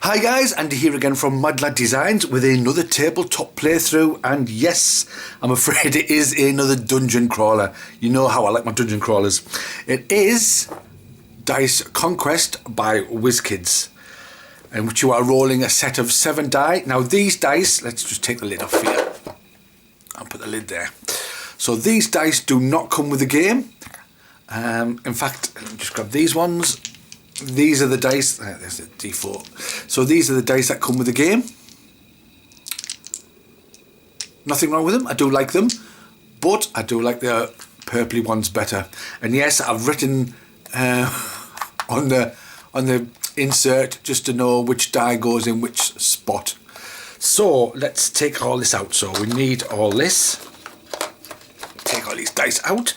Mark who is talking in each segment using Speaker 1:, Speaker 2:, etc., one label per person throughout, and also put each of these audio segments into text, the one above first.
Speaker 1: Hi guys, Andy here again from MacLeod Designs with another tabletop playthrough, and yes, I'm afraid it is another dungeon crawler. You know how I like my dungeon crawlers. It is Dice Conquest by WizKids, in which you are rolling a set of 7 die. Now these dice, let's just take the lid off here and put the lid there. So these dice do not come with the game. In fact, let me just grab these ones. These are the dice, there's the D4. So these are the dice that come with the game. Nothing wrong with them, I do like them, but I do like the purpley ones better. And yes, I've written on the insert just to know which die goes in which spot. So let's take all this out. So we need all this. Take all these dice out,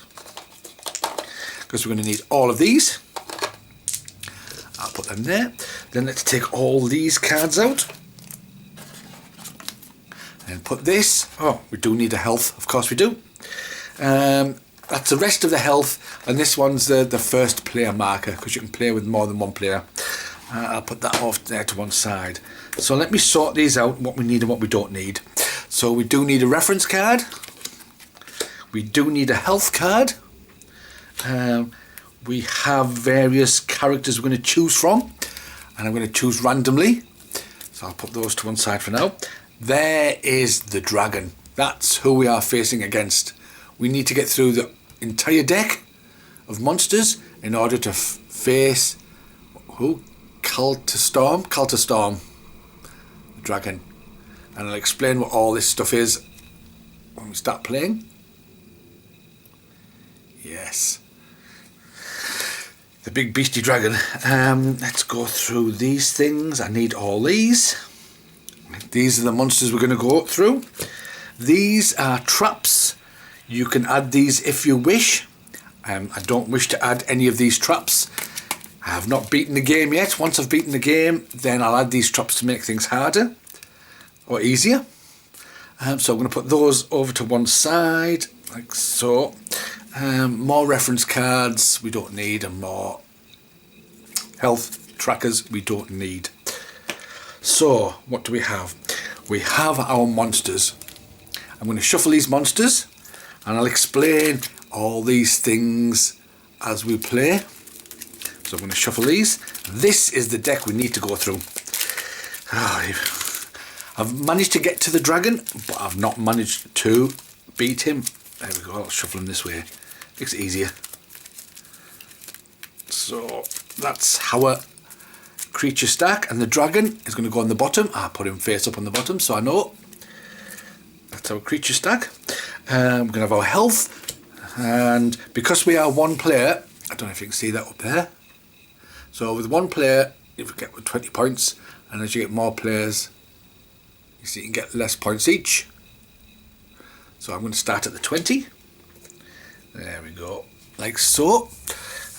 Speaker 1: because we're going to need all of these. I'll put them there. Then let's take all these cards out and put this. Oh, we do need a health, of course we do. That's the rest of the health, and this one's the first player marker, because you can play with more than one player. I'll put that off there to one side. So let me sort these out, what we need and what we don't need. So we do need a reference card. We do need a health card. We have various characters we're going to choose from, and I'm going to choose randomly. So I'll put those to one side for now. There is the dragon. That's who we are facing against. We need to get through the entire deck of monsters in order to face who? Storm, the dragon. And I'll explain what all this stuff is when we start playing. Yes. The big beastie dragon. Let's go through these things. I need all these. These are the monsters we're going to go through. These are traps. You can add these if you wish. I don't wish to add any of these traps. I have not beaten the game yet. Once I've beaten the game, then I'll add these traps to make things harder or easier. So I'm going to put those over to one side, like so. More reference cards we don't need, and more health trackers we don't need. So what do we have? We have our monsters. I'm going to shuffle these monsters and I'll explain all these things as we play. So I'm going to shuffle these. This is the deck we need to go through. I've managed to get to the dragon, but I've not managed to beat him. There we go, I'll shuffle him this way. Makes it easier. So that's our creature stack, and the dragon is going to go on the bottom. I put him face up on the bottom so I know. That's our creature stack. We're going to have our health, and because we are one player, I don't know if you can see that up there. So with one player you get 20 points, and as you get more players you see you can get less points each. So I'm going to start at the 20. There we go, like so.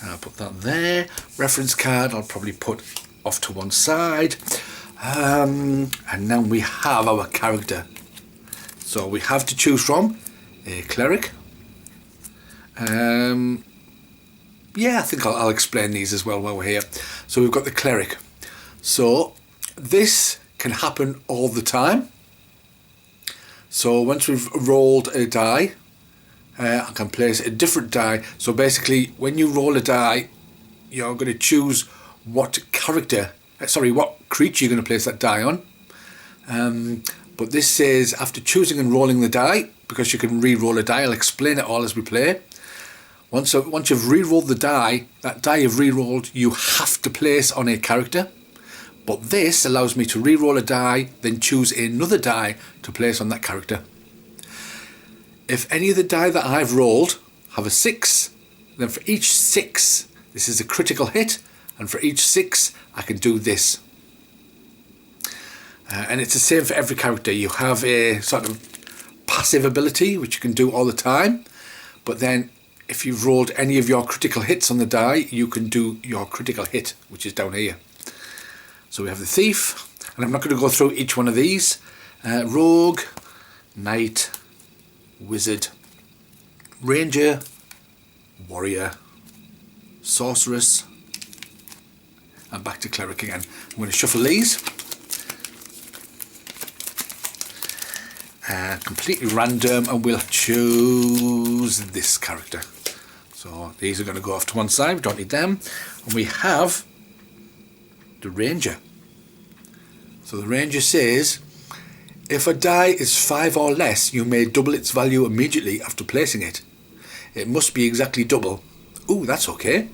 Speaker 1: I'll put that there. Reference card I'll probably put off to one side. And then we have our character. So we have to choose from a cleric. Yeah, I think I'll explain these as well while we're here. So we've got the cleric. So this can happen all the time. So once we've rolled a die, I can place a different die. So basically, when you roll a die, you're going to choose what creature you're going to place that die on. But this says after choosing and rolling the die, because you can re-roll a die. I'll explain it all as we play. Once you've re-rolled the die, that die you've re-rolled, you have to place on a character. But this allows me to re-roll a die, then choose another die to place on that character. If any of the die that I've rolled have a 6, then for each 6, this is a critical hit, and for each 6, I can do this. And it's the same for every character. You have a sort of passive ability, which you can do all the time, but then if you've rolled any of your critical hits on the die, you can do your critical hit, which is down here. So we have the thief, and I'm not going to go through each one of these. Rogue, knight, wizard, ranger, warrior, sorceress, and back to cleric again. I'm going to shuffle these. completely random, and we'll choose this character. So these are going to go off to one side, we don't need them. And we have the Ranger. So the Ranger says, if a die is 5 or less, you may double its value immediately after placing it. It must be exactly double. Ooh, that's okay.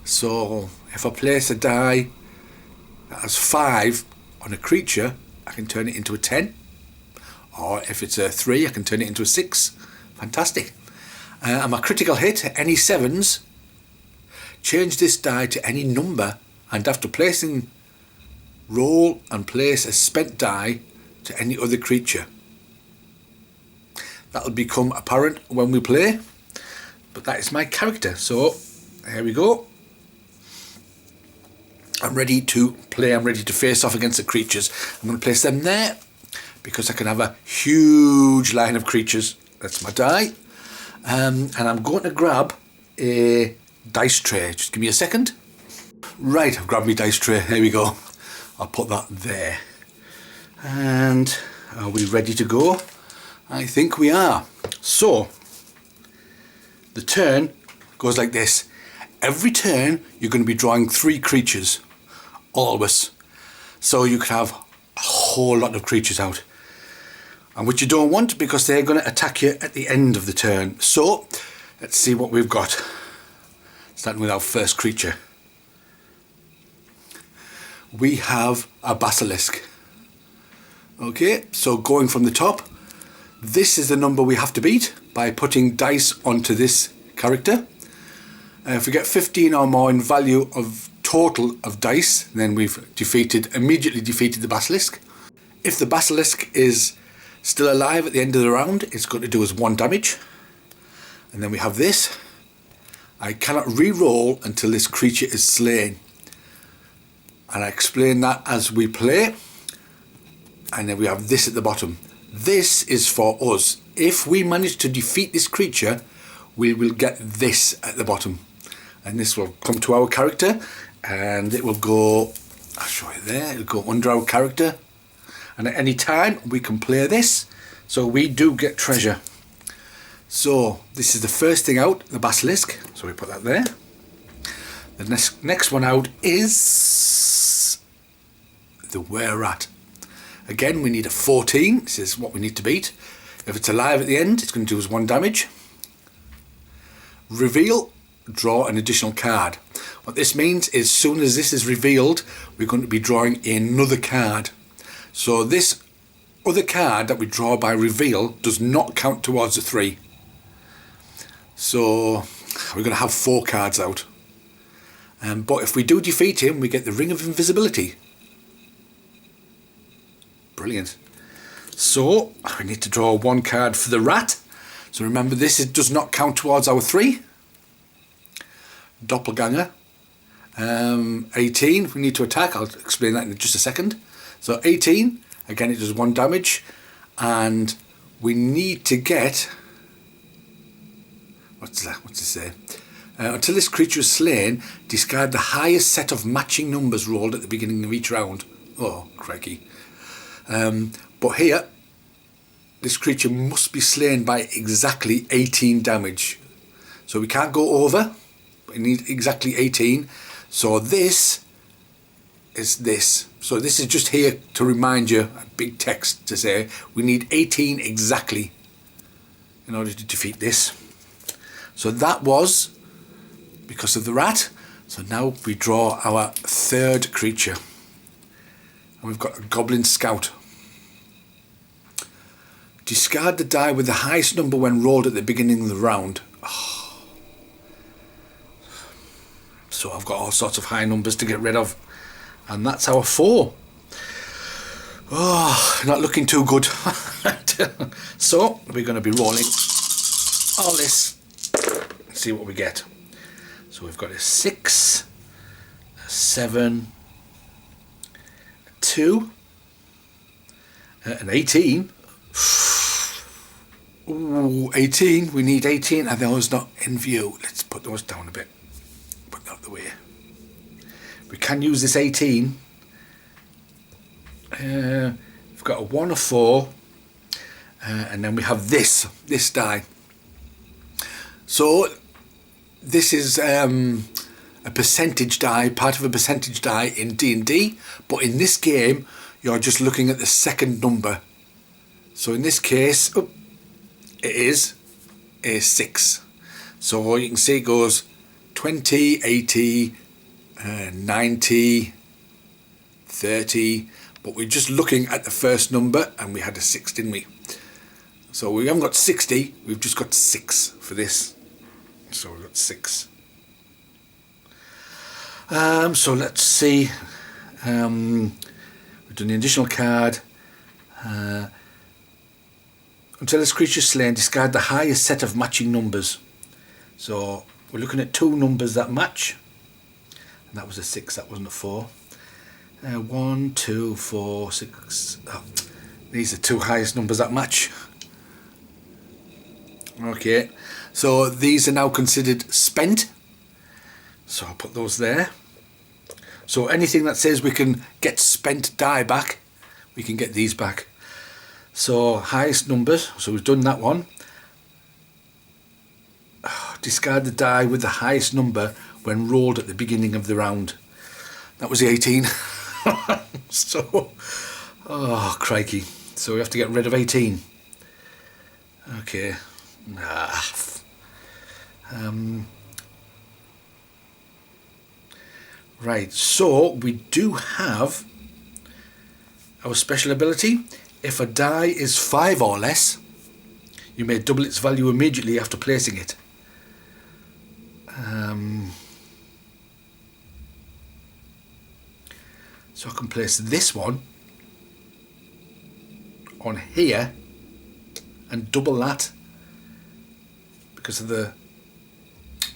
Speaker 1: So if I place a die that has 5 on a creature, I can turn it into a 10. Or if it's a 3, I can turn it into a 6. Fantastic. And my critical hit, any 7s, change this die to any number, and after placing, roll and place a spent die to any other creature. That'll become apparent when we play, but that is my character. So here we go. I'm ready to play, I'm ready to face off against the creatures. I'm going to place them there because I can have a huge line of creatures. That's my die. And I'm going to grab a dice tray. Just give me a second. Right, I've grabbed my dice tray. Here we go. I'll put that there. And are we ready to go? I think we are. So, the turn goes like this. Every turn, you're going to be drawing 3 creatures. Always. So you could have a whole lot of creatures out. And which you don't want, because they're going to attack you at the end of the turn. So, let's see what we've got. Starting with our first creature. We have a basilisk. Okay, so going from the top, this is the number we have to beat by putting dice onto this character. If we get 15 or more in value of total of dice, then we've immediately defeated the basilisk. If the basilisk is still alive at the end of the round, it's going to do us 1 damage. And then we have this. I cannot re-roll until this creature is slain. And I explain that as we play. And then we have this at the bottom. This is for us. If we manage to defeat this creature, we will get this at the bottom. And this will come to our character, and it will go, I'll show you there, it'll go under our character. And at any time, we can play this. So we do get treasure. So this is the first thing out, the basilisk. So we put that there. The next one out is the were-rat. Again, we need a 14. This is what we need to beat. If it's alive at the end, it's going to do us 1 damage. Reveal, draw an additional card. What this means is, as soon as this is revealed, we're going to be drawing another card. So this other card that we draw by reveal does not count towards the 3. So we're going to have 4 cards out. But if we do defeat him, we get the Ring of Invisibility. Brilliant. So we need to draw 1 card for the rat. So remember, this does not count towards our 3. Doppelganger. 18, we need to attack. I'll explain that in just a second. So 18, again it does 1 damage. And we need to get... What's that? What's it say? Until this creature is slain, discard the highest set of matching numbers rolled at the beginning of each round. Oh, crikey. But here, this creature must be slain by exactly 18 damage. So we can't go over. We need exactly 18. So this is this. So this is just here to remind you, a big text to say, we need 18 exactly in order to defeat this. So that was because of the rat. So now we draw our 3rd creature. And we've got a Goblin Scout. Discard the die with the highest number when rolled at the beginning of the round. Oh. So I've got all sorts of high numbers to get rid of. And that's our 4. Oh, not looking too good. So we're going to be rolling all this. Let's see what we get. So we've got a 6, a 7, a 2, an 18. Ooh, 18. We need 18. Are those not in view? Let's put those down a bit. Put that out the way. We can use this 18. We've got a 1, a 4, And then we have this die. So this is a percentage die, part of a percentage die in D&D, but in this game you're just looking at the second number. So in this case, it is a 6. So you can see it goes 20, 80, 90, 30, but we're just looking at the first number, and we had a 6, didn't we? So we haven't got 60, we've just got 6 for this. So we've got 6. So let's see. We've done the additional card. Until this creature is slain, discard the highest set of matching numbers. So we're looking at 2 numbers that match. And that was a 6, that wasn't a 4. 1, 2, 4, 6. Oh, these are 2 highest numbers that match. Okay, so these are now considered spent. So I'll put those there. So anything that says we can get spent die back, we can get these back. So highest numbers, so we've done that one. Discard the die with the highest number when rolled at the beginning of the round. That was the 18. So, oh crikey. So we have to get rid of 18. Okay. Right, so we do have our special ability. If a die is 5 or less, you may double its value immediately after placing it. So I can place this one on here and double that because of the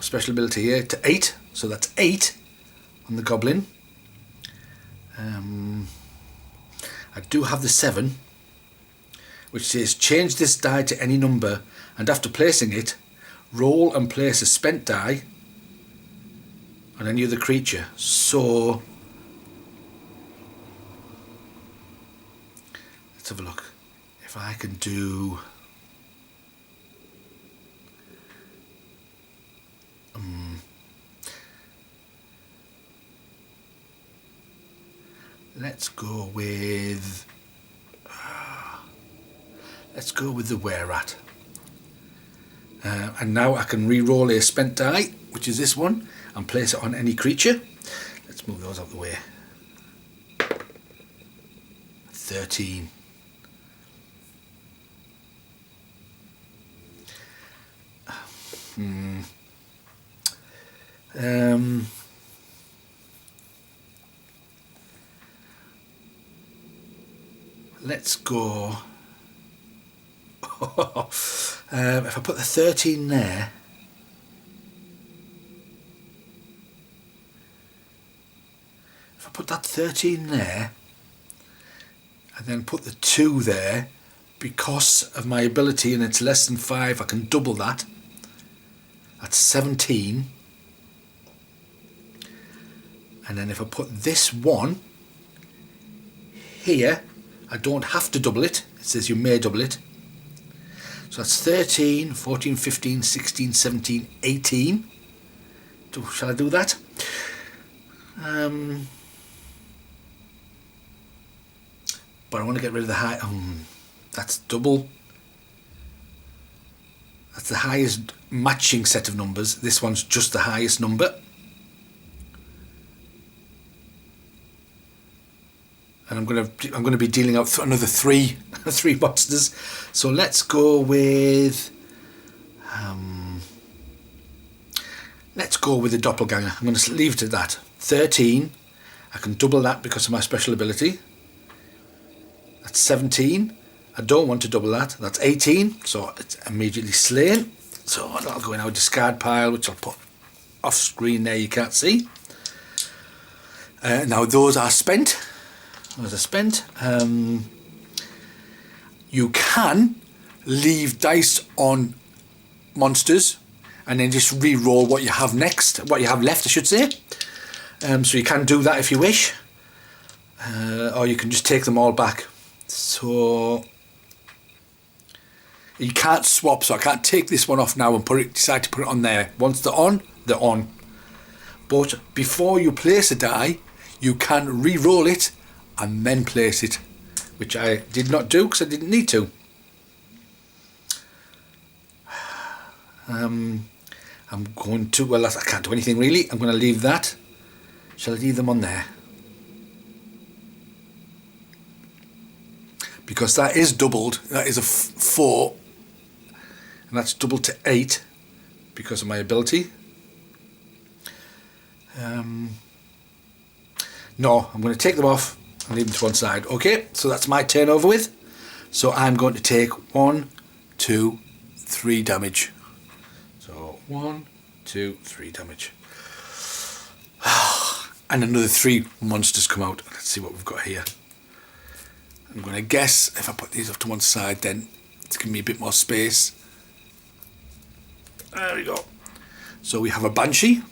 Speaker 1: special ability here to 8. So that's 8 on the goblin. I do have the 7, which says change this die to any number, and after placing it, roll and place a spent die on any other creature. So let's have a look. If I can do let's go with the were-at. And now I can re-roll a spent die, which is this one, and place it on any creature. Let's move those out of the way. 13. Let's go. If I put the 13 there, if I put that 13 there, and then put the 2 there, because of my ability and it's less than 5, I can double that. That's 17. And then if I put this one here, I don't have to double it. It says you may double it. So that's 13, 14, 15, 16, 17, 18. Shall I do that? But I want to get rid of the high. That's double. That's the highest matching set of numbers. This one's just the highest number. And I'm going to be dealing out another three monsters. So let's go with the doppelganger. I'm going to leave it at that. 13. I can double that because of my special ability. That's 17. I don't want to double that. That's 18. So it's immediately slain. So I'll go in our discard pile, which I'll put off screen there. You can't see. Now those are spent. You can leave dice on monsters and then just re-roll what you have left, I should say. So you can do that if you wish, or you can just take them all back. So You can't swap, so I can't take this one off now and decide to put it on there. Once they're on, they're on. But before you place a die, you can re-roll it and then place it, which I did not do because I didn't need to. I'm going to, well, I can't do anything really. I'm going to leave that. Shall I leave them on there? Because that is doubled. That is a 4. And that's doubled to 8 because of my ability. No, I'm going to take them off and leave them to one side. Okay, so that's my turn over with. So I'm going to take 1, 2, 3 damage. So 1, 2, 3 damage. And another 3 monsters come out. Let's see what we've got here. I'm going to guess if I put these off to one side, then it's giving me a bit more space. There we go. So we have a Banshee.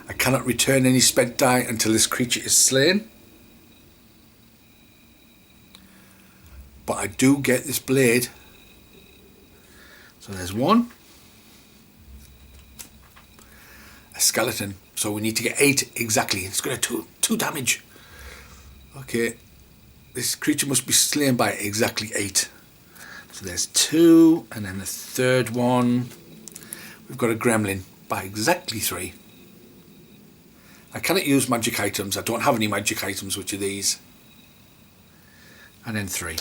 Speaker 1: I cannot return any spent die until this creature is slain. But I do get this blade. So there's 1. A skeleton. So we need to get 8 exactly. It's going to 2 damage. Okay. This creature must be slain by exactly 8. So there's 2, and then the third one. We've got a gremlin by exactly 3. I cannot use magic items. I don't have any magic items, which are these. And then 3.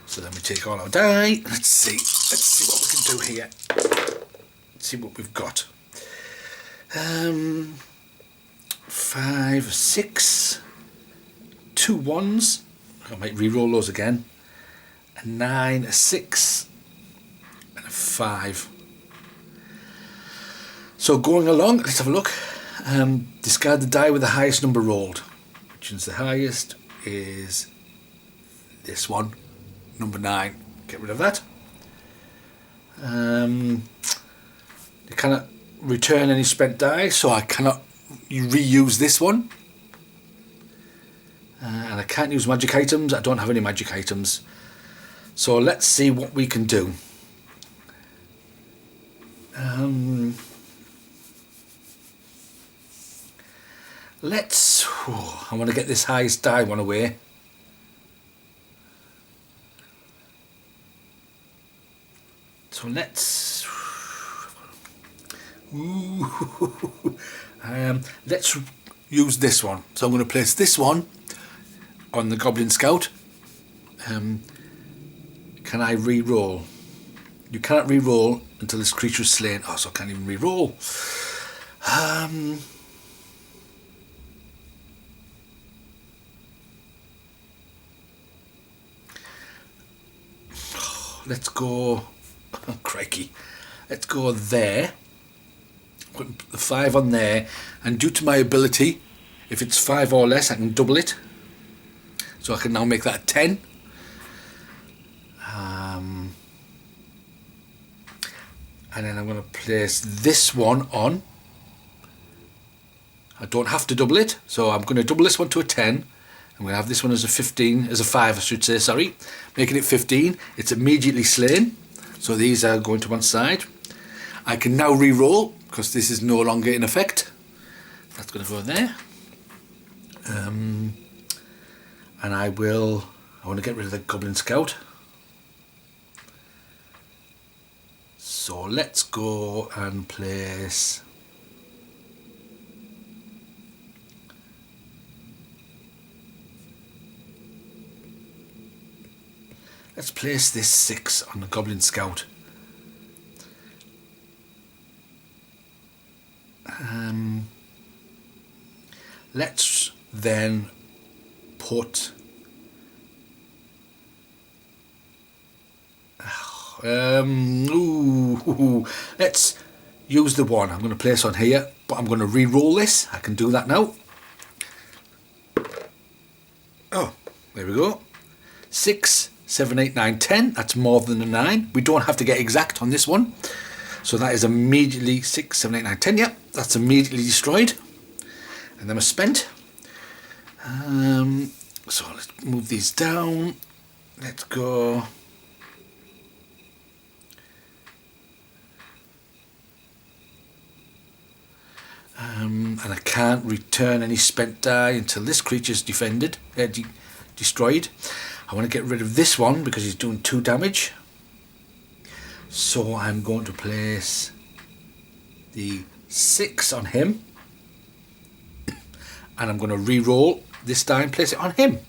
Speaker 1: So then we take all our die. Let's see what we can do here. Let's see what we've got. 5, 6, 2 1s. I might re-roll those again. A 9, a 6, and a 5. So going along, let's have a look. Discard the die with the highest number rolled. Which is the highest is this one, number 9. Get rid of that. You cannot return any spent die, so I cannot reuse this one. And I can't use magic items. I don't have any magic items. So let's see what we can do. I want to get this highest die one away. So let's use this one. So I'm going to place this one on the Goblin Scout. Can I re-roll? You cannot re-roll until this creature is slain. Oh, so I can't even re-roll. Let's go. Oh, crikey. Let's go there. Put the 5 on there. And due to my ability, if it's 5 or less, I can double it. So I can now make that a 10. And then I'm going to place this one on. I don't have to double it, so I'm going to double this one to a 10. I'm going to have this one as a 15, as a 5 I should say, sorry. Making it 15. It's immediately slain. So these are going to one side. I can now re-roll because this is no longer in effect. That's going to go there. And I want to get rid of the Goblin Scout. So let's go and place this 6 on the Goblin Scout. Let's then put let's use the 1 I'm going to place on here, but I'm going to re-roll this. I can do that now. Oh, there we go. 6, 7, 8, 9, 10. That's more than a 9. We don't have to get exact on this one. So that is immediately 6, 7, 8, 9, 10. Yep, that's immediately destroyed. And then we're spent. So let's move these down. Let's go. And I can't return any spent die until this creature's destroyed. I want to get rid of this one because he's doing 2 damage. So I'm going to place the 6 on him. And I'm going to re-roll this die and place it on him.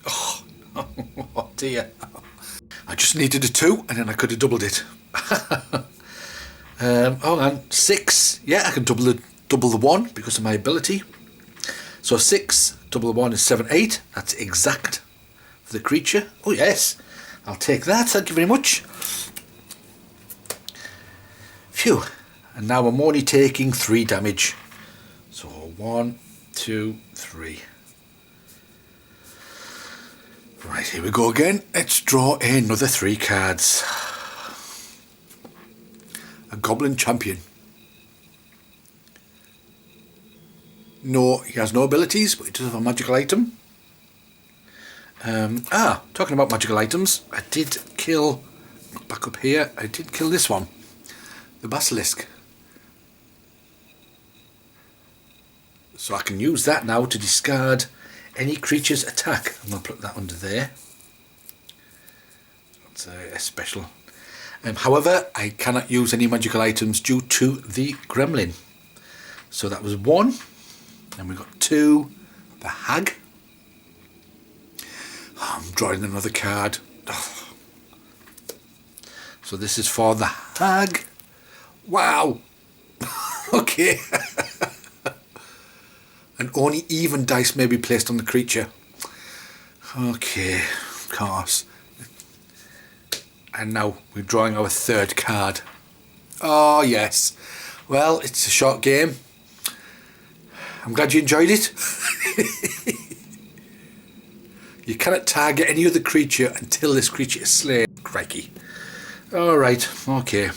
Speaker 1: Oh, oh dear. I just needed a 2 and then I could have doubled it. Oh, and 6. Yeah, I can double the 1 because of my ability. So 6 double the 1 is 7, 8. That's exact for the creature. Oh yes, I'll take that. Thank you very much. Phew. And now I'm only taking 3 damage. So 1, 2, 3. Right, here we go again. Let's draw another 3 cards. A Goblin Champion. No, he has no abilities, but he does have a magical item. Talking about magical items, I did kill, back up here, I did kill this one, the Basilisk. So I can use that now to discard any creature's attack. I'm going to put that under there. That's a special. However, I cannot use any magical items due to the gremlin. So that was 1. And we got 2. The hag. Oh, I'm drawing another card. Oh. So this is for the hag. Wow. Okay. And only even dice may be placed on the creature. Okay, of course. And now we're drawing our 3rd card. Oh yes. Well, it's a short game. I'm glad you enjoyed it. You cannot target any other creature until this creature is slain. Crikey. Alright, okay.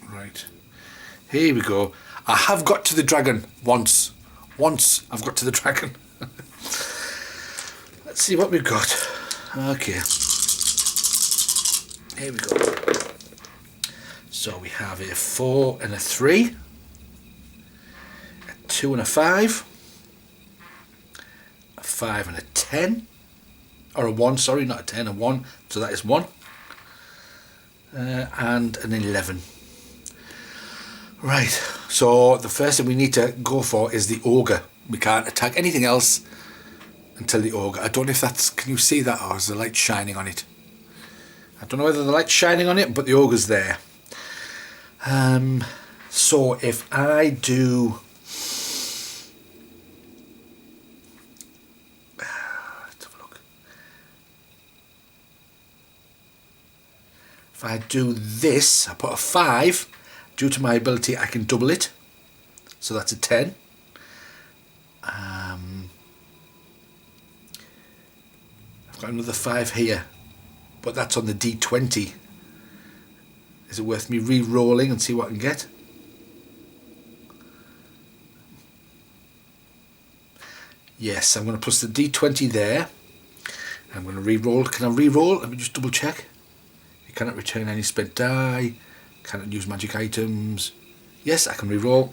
Speaker 1: Right. Here we go. I have got to the dragon once. Once I've got to the dragon. Let's see what we've got. Okay. Here we go. So we have a 4 and a 3. A 2 and a 5. A 5 and a 10. Or a 1, sorry, not a 10, a 1. So that is 1. And an 11. Right, so the first thing we need to go for is the ogre. We can't attack anything else until the ogre. I don't know if that's, can you see that, or is the light shining on it? I don't know whether the light's shining on it, but the ogre's there. So if I do... Let's have a look. If I do this, I put a 5. Due to my ability, I can double it. So that's a 10. I've got another 5 here. But that's on the D20. Is it worth me re-rolling and see what I can get? Yes, I'm going to plus the D20 there. I'm going to re-roll. Can I re-roll? Let me just double check. You cannot return any spent die. Cannot use magic items. Yes, I can re-roll.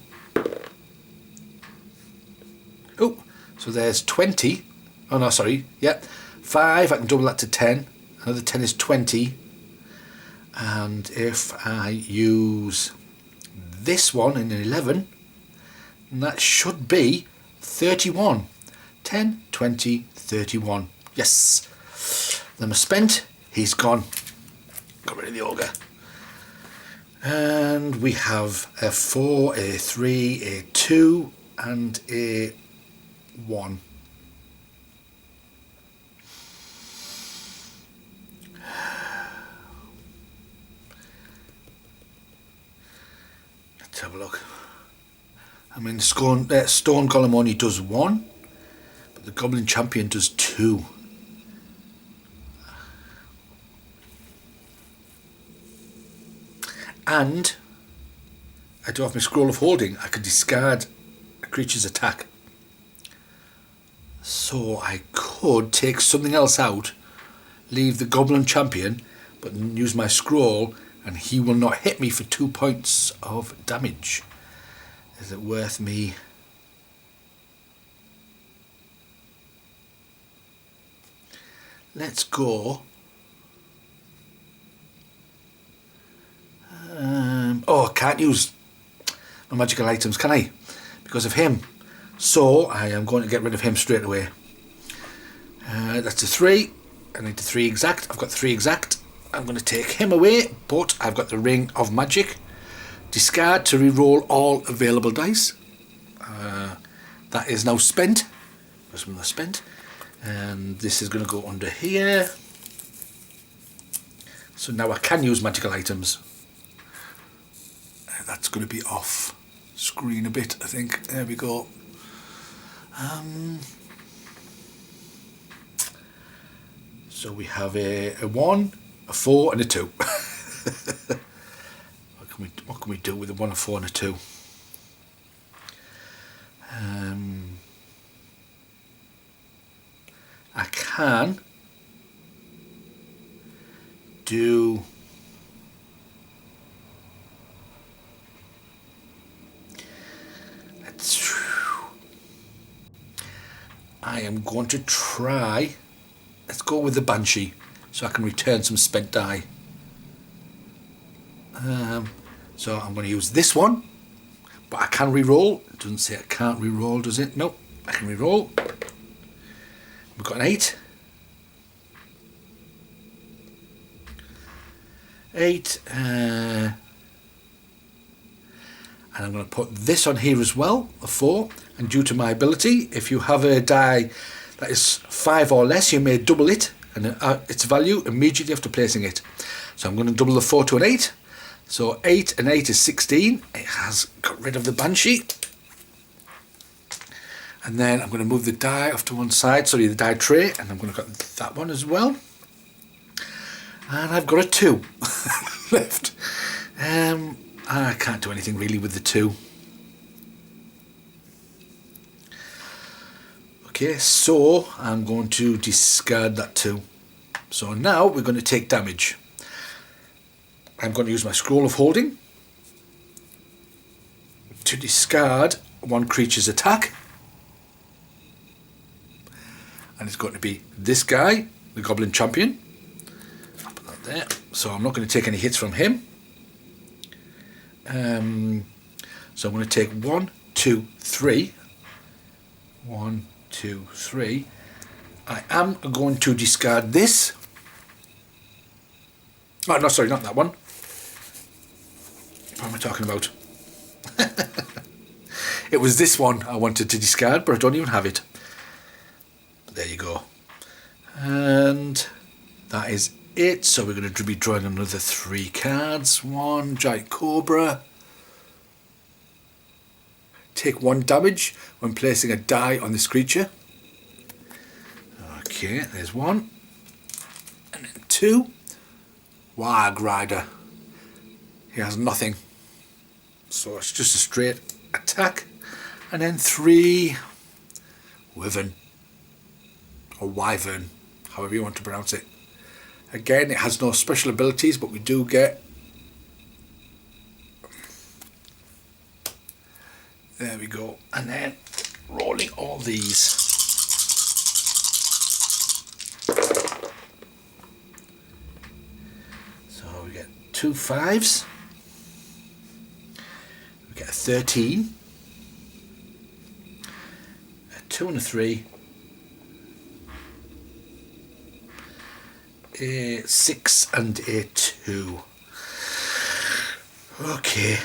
Speaker 1: Oh, so there's 20. Oh no, sorry. Yep. 5, I can double that to 10. Another 10 is 20. And if I use this one in an 11, that should be 31. 10, 20, 31. Yes. Them are spent. He's gone. Got rid of the ogre. And we have a 4, a 3, a 2, and a 1. Let's have a look. I mean, stone golem only does 1, but the goblin champion does 2. And I do have my scroll of holding. I can discard a creature's attack. So I could take something else out, leave the Goblin Champion, but use my scroll, and he will not hit me for 2 points of damage. Is it worth me? Let's go. Oh, I can't use my magical items, can I? Because of him. So I am going to get rid of him straight away. That's a 3. I need a 3 exact. I've got 3 exact. I'm going to take him away, but I've got the Ring of Magic. Discard to re-roll all available dice. That is now spent. That's when they're spent. And this is going to go under here. So now I can use magical items. That's going to be off screen a bit, I think. There we go. So we have a 1, a 4 and a 2. What can we do with a 1, a 4 and a 2? I can do I am going to try, let's go with the Banshee so I can return some spent die. So I'm going to use this one, but I can re-roll. It doesn't say I can't re-roll, does it? Nope, I can re-roll. We've got an 8. 8. And I'm going to put this on here as well, a 4. And due to my ability, if you have a die that is 5 or less, you may double it and its value immediately after placing it. So I'm going to double the 4 to an 8. So 8 and 8 is 16. It has got rid of the Banshee. And then I'm going to move the die off to one side, sorry, the die tray, and I'm going to get that one as well. And I've got a 2 left. I can't do anything really with the 2. Okay, so I'm going to discard that 2. So now we're going to take damage. I'm going to use my Scroll of Holding to discard one creature's attack. And it's going to be this guy, the Goblin Champion. I'll put that there. So I'm not going to take any hits from him. So I'm going to take 1, 2, 3. 1, 2, 3. I am going to discard this. Oh, no, sorry, not that one. What am I talking about? It was this one I wanted to discard, but I don't even have it. There you go. And that is it. So we're going to be drawing another 3 cards. 1 Giant Cobra. Take 1 damage when placing a die on this creature. Okay, there's 1. And then 2. Wag Rider. He has nothing. So it's just a straight attack. And then 3 Wyvern. Or Wyvern, however you want to pronounce it. Again, it has no special abilities, but we do get... There we go. And then rolling all these. So we get 2 5s. We get a 13. A 2 and a 3. A 6 and a 2. Okay,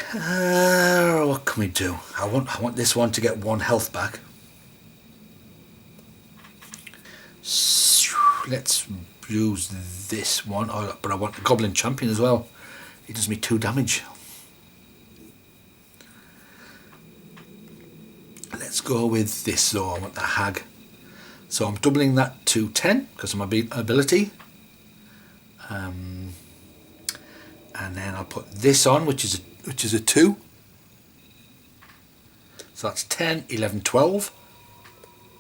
Speaker 1: what can we do? I want this one to get 1 health back. So let's use this one. Oh, but I want the Goblin Champion as well. He does me 2 damage. Let's go with this though. I want the Hag. So I'm doubling that to 10 because of my ability. And then I'll put this on, which is a 2. So that's 10, 11, 12.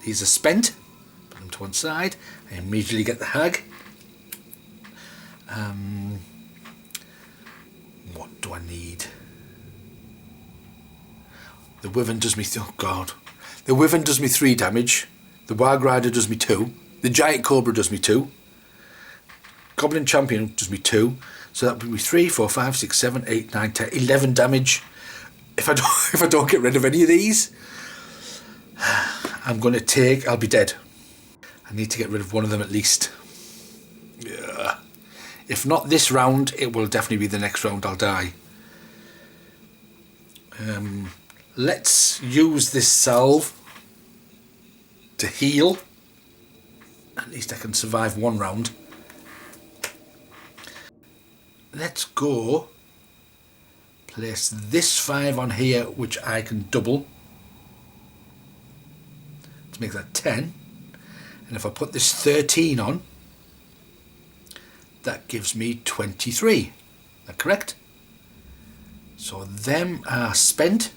Speaker 1: These are spent. them to one side. I immediately get the hag. What do I need? The wyvern does me, oh god. The wyvern does me 3 damage. The wag rider does me 2. The giant cobra does me 2. Goblin champion does me 2. So that would be 3, 4, 5, 6, 7, 8, 9, 10, 11 damage. If I don't get rid of any of these, I'll be dead. I need to get rid of one of them at least. Yeah. If not this round, it will definitely be the next round I'll die. Let's use this salve to heal. At least I can survive one round. Let's go place this 5 on here, which I can double to make that 10. And if I put this 13 on, that gives me 23. Is that correct? So them are spent.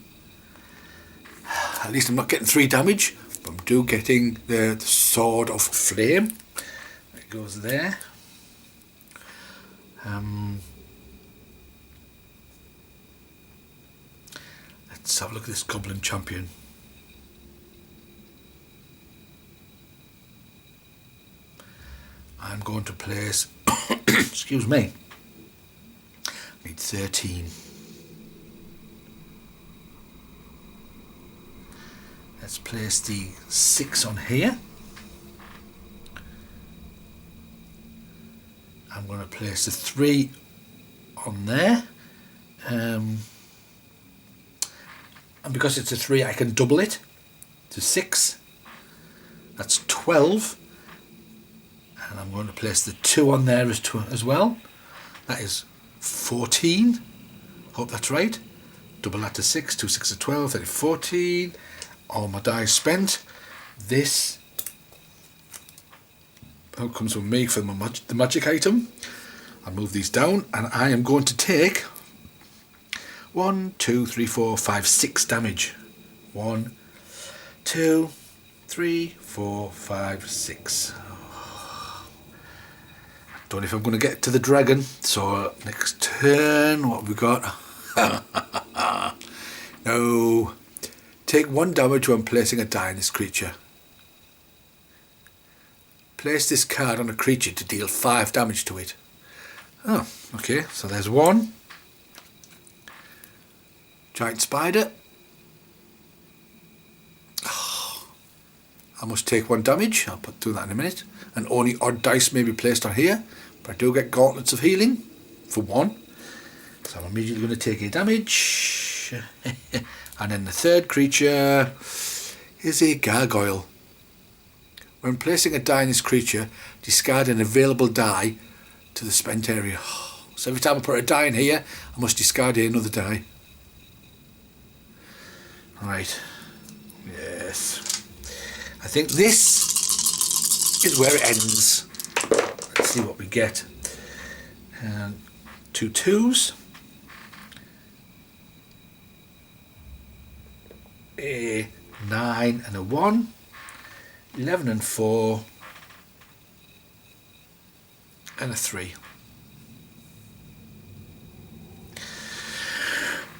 Speaker 1: At least I'm not getting 3 damage, but I'm getting the sword of flame. It goes there. Let's have a look at this goblin champion. I'm going to place, excuse me, I need 13. Let's place the 6 on here. I'm going to place the 3 on there. And because it's a 3, I can double it to 6. That's 12. And I'm going to place the 2 on there as well. That is 14. Hope that's right. Double that to 6. 2, 6 are 12. That is 14. All my dice spent. This comes from me for the magic item. I'll move these down and I am going to take 1, 2, 3, 4, 5, 6 damage. 1, 2, 3, 4, 5, 6. Don't know if I'm going to get to the dragon. So next turn, what have we got? No. Take 1 damage when placing a die on this creature. Place this card on a creature to deal 5 damage to it. Oh, okay. So there's 1. Giant spider. Oh, I must take 1 damage. I'll do that in a minute. And only odd dice may be placed on here. But I do get gauntlets of healing for 1. So I'm immediately going to take a damage. And then the third creature is a gargoyle. When placing a die in this creature, discard an available die to the spent area. So every time I put a die in here, I must discard another die. Right. Yes. I think this is where it ends. Let's see what we get. 2 2s. A 9 and a 1. 11 and 4. And a 3.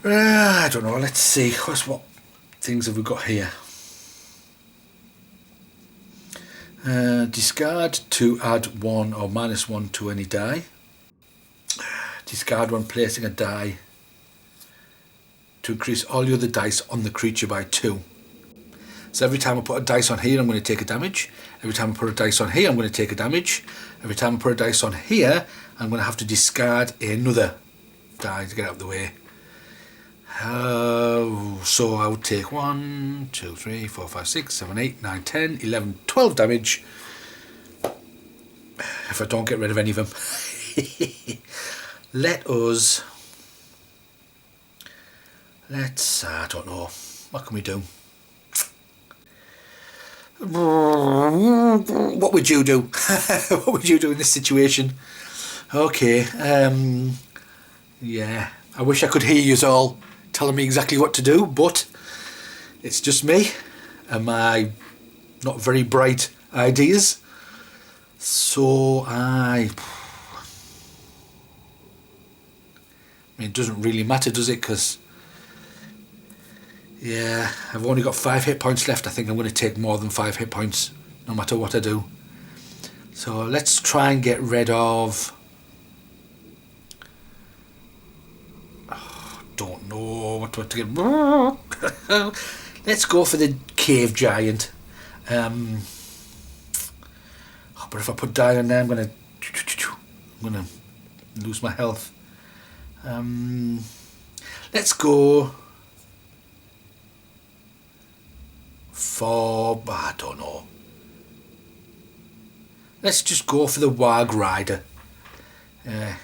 Speaker 1: I don't know, let's see. What things have we got here? Discard to add 1 or -1 to any die. Discard when placing a die to increase all the other dice on the creature by 2. So every time I put a dice on here, I'm going to take a damage. Every time I put a dice on here, I'm going to take a damage. Every time I put a dice on here, I'm going to have to discard another die to get out of the way. So I would take 1, 2, 3, 4, 5, 6, 7, 8, 9, 10, 11, 12 damage. If I don't get rid of any of them. I don't know. What can we do? What would you do? What would you do in this situation? Okay. Yeah. I wish I could hear you all telling me exactly what to do, but it's just me and my not very bright ideas. So I mean, it doesn't really matter, does it? Because, yeah, I've only got 5 hit points left. I think I'm going to take more than 5 hit points, no matter what I do. So let's try and get rid of... Oh, don't know what to get... Let's go for the cave giant. But if I put die on there, I'm going to lose my health. Let's go for, I don't know. Let's just go for the Wag Rider.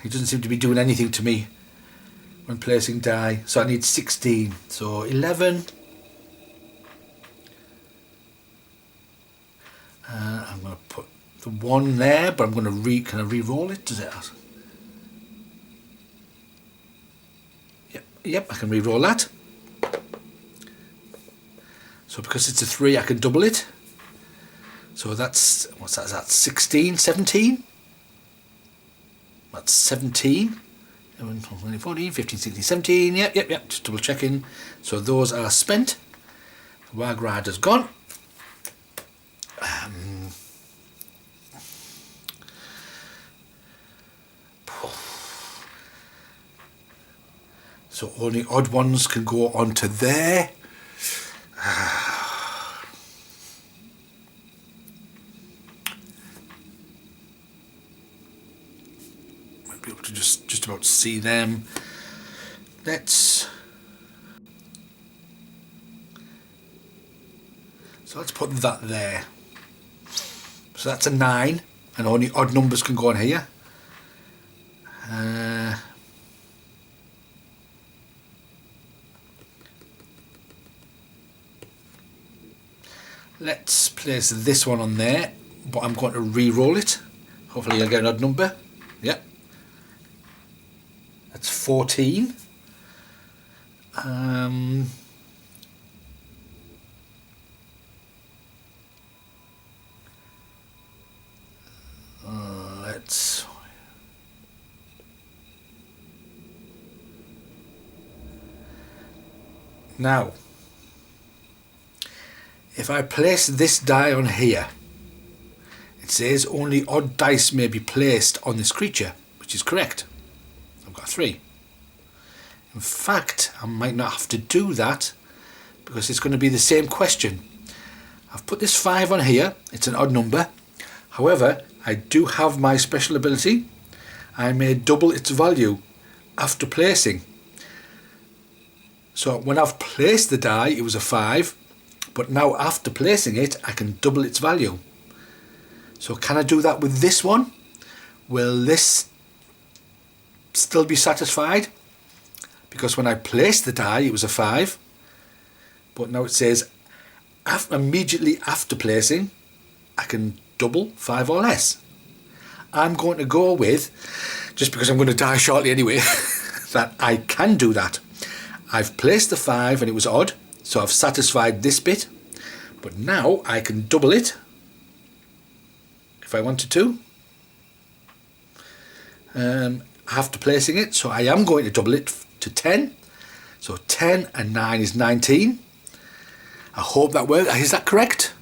Speaker 1: He doesn't seem to be doing anything to me when placing die. So I need 16. So 11. I'm going to put the 1 there, but I'm going to can I re-roll it? Does it ask? Yep, I can re-roll that. So because it's a 3, I can double it. So that's, what's that? Is that 16, 17? That's 17. 11, 12, 13, 14, 15, 16, 17. Yep. Just double checking. So those are spent. The Wag Rider's gone. So only odd ones can go onto there. Might be able to just about see them. Let's put that there. So that's a 9, and only odd numbers can go on here. Let's place this one on there, but I'm going to re-roll it. Hopefully I'll get an odd number. Yep. That's 14. Let's... Now, if I place this die on here, it says only odd dice may be placed on this creature, which is correct. I've got 3. In fact, I might not have to do that because it's going to be the same question. I've put this 5 on here, it's an odd number. However, I do have my special ability. I may double its value after placing. So when I've placed the die, it was a 5. But now after placing it, I can double its value. So can I do that with this one? Will this still be satisfied? Because when I placed the die, it was a 5. But now it says immediately after placing, I can double 5 or less. I'm going to go with, just because I'm going to die shortly anyway, that I can do that. I've placed the 5 and it was odd. So I've satisfied this bit, but now I can double it if I wanted to. After placing it, so I am going to double it to 10. So 10 and 9 is 19. I hope that works. Is that correct?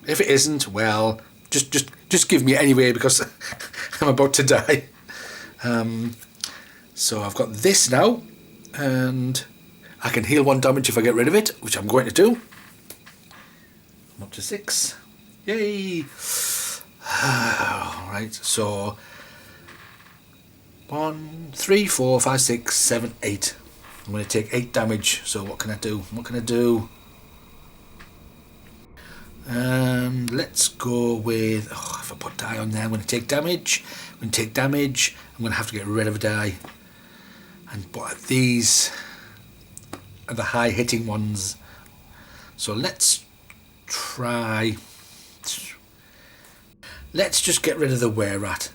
Speaker 1: If it isn't, well, just give me it anyway because I'm about to die. So I've got this now, and I can heal 1 damage if I get rid of it, which I'm going to do. I'm up to 6. Yay! Alright, so 1, 3, 4, 5, 6, 7, 8. I'm going to take 8 damage, so what can I do? Let's go with... if I put die on there, I'm going to take damage. I'm going to have to get rid of a die. But these are the high hitting ones. So let's try... Let's just get rid of the were-rat.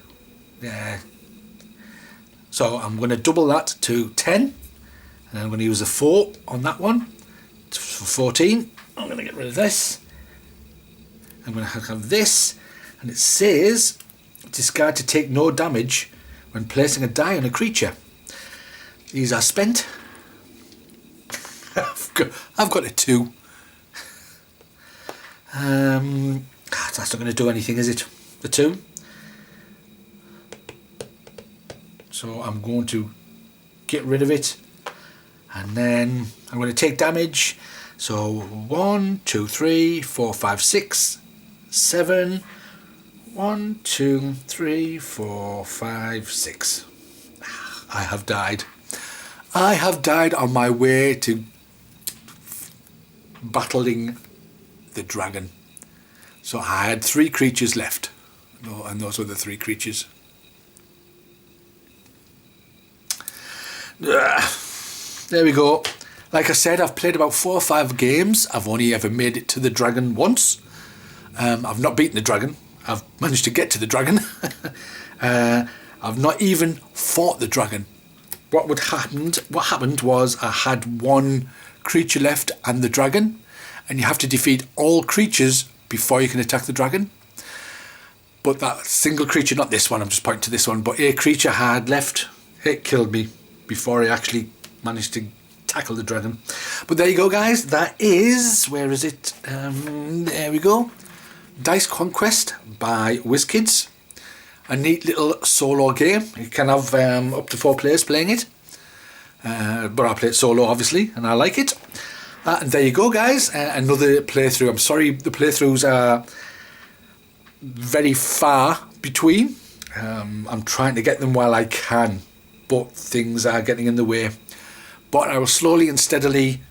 Speaker 1: Yeah. So I'm going to double that to 10. And I'm going to use a 4 on that one for 14. I'm going to get rid of this. I'm going to have this, and it says discard to take no damage when placing a die on a creature. These are spent. I've got a 2. That's not going to do anything, is it? The 2. So I'm going to get rid of it, and then I'm going to take damage. So 1, 2, 3, 4, 5, 6, 7. 1, 2, 3, 4, 5, 6. I have died. I have died on my way to battling the dragon. So I had 3 creatures left. And those were the 3 creatures. There we go. Like I said, I've played about 4 or 5 games. I've only ever made it to the dragon once. I've not beaten the dragon. I've managed to get to the dragon. I've not even fought the dragon. What happened was I had 1 creature left and the dragon, and you have to defeat all creatures before you can attack the dragon. But that single creature, not this one, I'm just pointing to this one, but a creature I had left, it killed me before I actually managed to tackle the dragon. But there you go, guys. That is, where is it? There we go. Dice Conquest by WizKids. A neat little solo game. You can have up to 4 players playing it. But I play it solo, obviously, and I like it. And there you go, guys. Another playthrough. I'm sorry, the playthroughs are very far between. I'm trying to get them while I can, but things are getting in the way. But I will slowly and steadily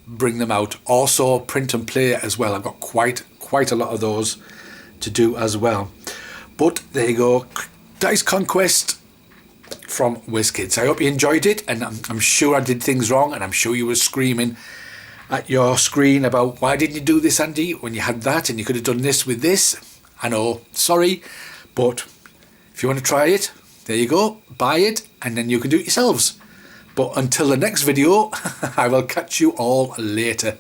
Speaker 1: bring them out. Also, print and play as well. I've got quite a lot of those to do as well. But there you go, Dice Conquest from WizKids. I hope you enjoyed it, and I'm sure I did things wrong, and I'm sure you were screaming at your screen about, why didn't you do this, Andy, when you had that and you could have done this with this. I know, sorry, but if you want to try it, there you go, buy it, and then you can do it yourselves. But until the next video, I will catch you all later.